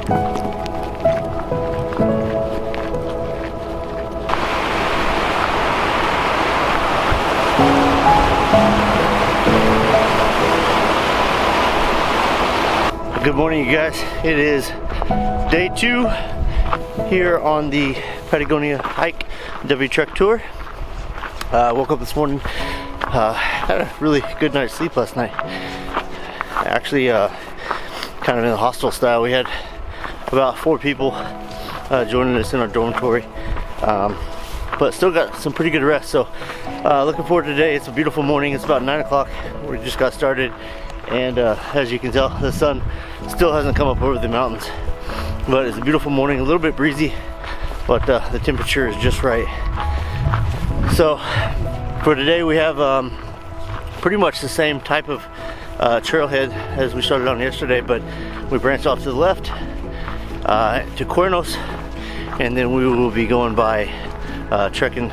Good morning, you guys. It is day 2 here on the Patagonia hike W-Trek tour. Woke up this morning, had a really good night's sleep last night. Actually, kind of in the hostel style. We had about 4 people joining us in our dormitory, but still got some pretty good rest. So looking forward to today. It's a beautiful morning. It's about 9 o'clock. We just got started, and as you can tell, the sun still hasn't come up over the mountains, but it's a beautiful morning. A little bit breezy, but the temperature is just right. So for today we have pretty much the same type of trailhead as we started on yesterday, but we branched off to the left to Cuernos, and then we will be going by trekking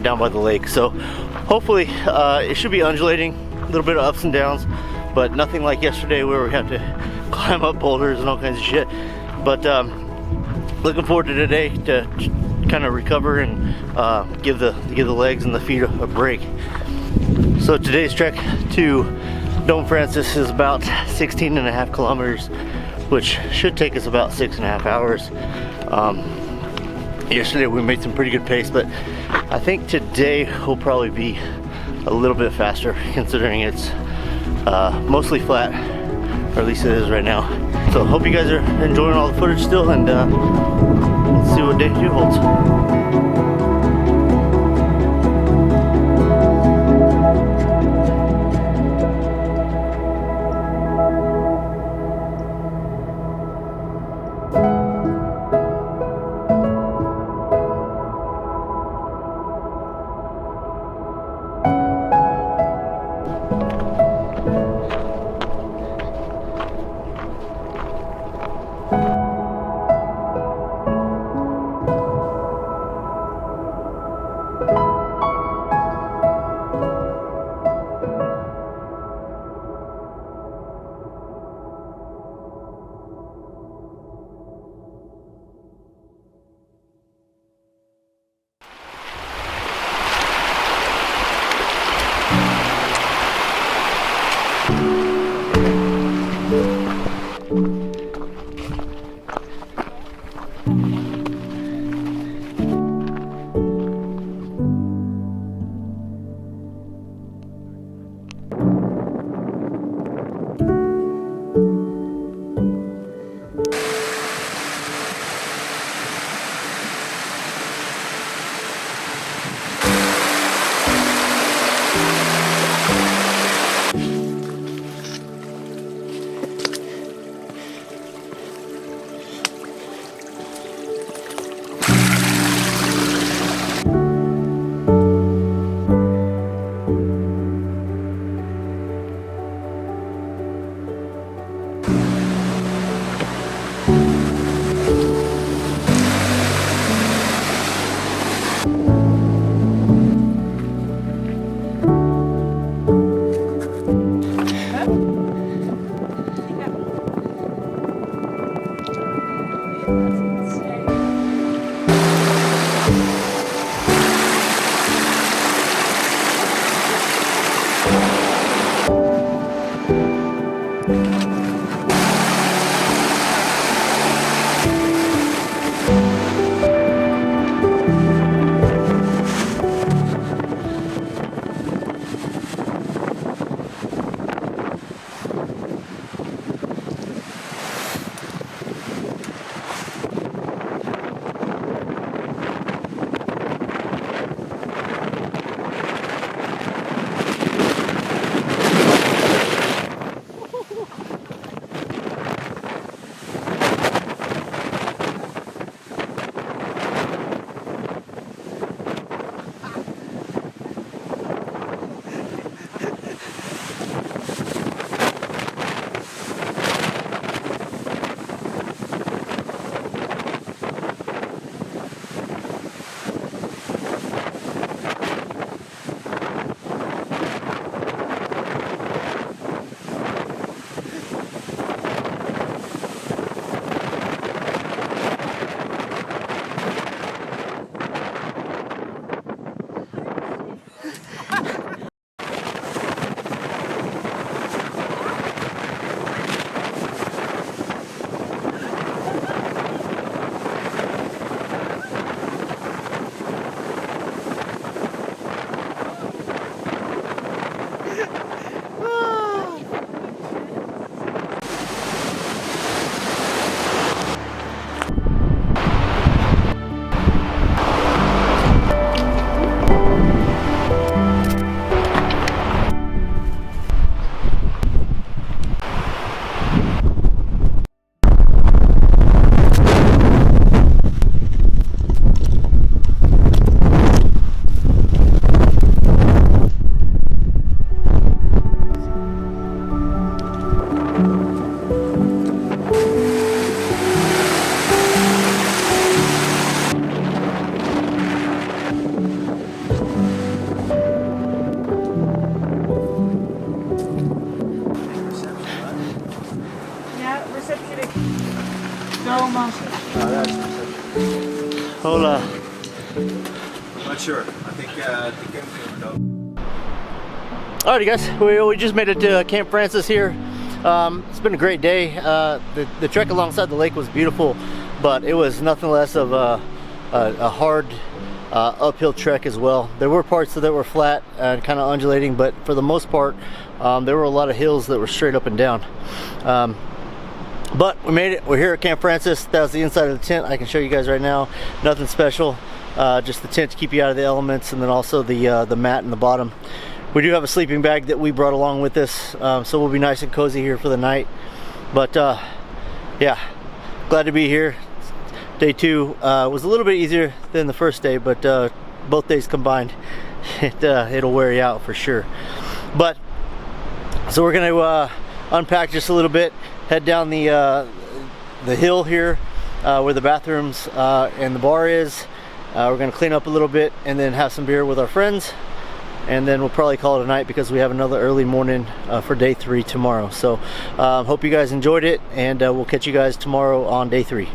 down by the lake. So hopefully it should be undulating, a little bit of ups and downs, but nothing like yesterday where we have to climb up boulders and all kinds of shit. But looking forward to today to kind of recover and give the legs and the feet a break. So today's trek to Dom Francis is about 16.5 kilometers, which should take us about 6.5 hours. Yesterday we made some pretty good pace, but I think today will probably be a little bit faster, considering it's mostly flat, or at least it is right now. So hope you guys are enjoying all the footage still, and let's see what day 2 holds. Hola. I'm not sure. I think the camping. Alrighty guys, we just made it to Camp Francis here. It's been a great day. The trek alongside the lake was beautiful, but it was nothing less of a hard uphill trek as well. There were parts that were flat and kind of undulating, but for the most part there were a lot of hills that were straight up and down. But we made it. We're here at Camp Francis. That was the inside of the tent. I can show you guys right now. Nothing special, just the tent to keep you out of the elements, and then also the mat in the bottom. We do have a sleeping bag that we brought along with us, so we'll be nice and cozy here for the night. But yeah, glad to be here. Day 2 was a little bit easier than the first day, but both days combined, it'll wear you out for sure. But so we're gonna unpack just a little bit, head down the hill here where the bathrooms and the bar is. We're gonna clean up a little bit and then have some beer with our friends, and then we'll probably call it a night because we have another early morning for day 3 tomorrow. So hope you guys enjoyed it, and we'll catch you guys tomorrow on day 3.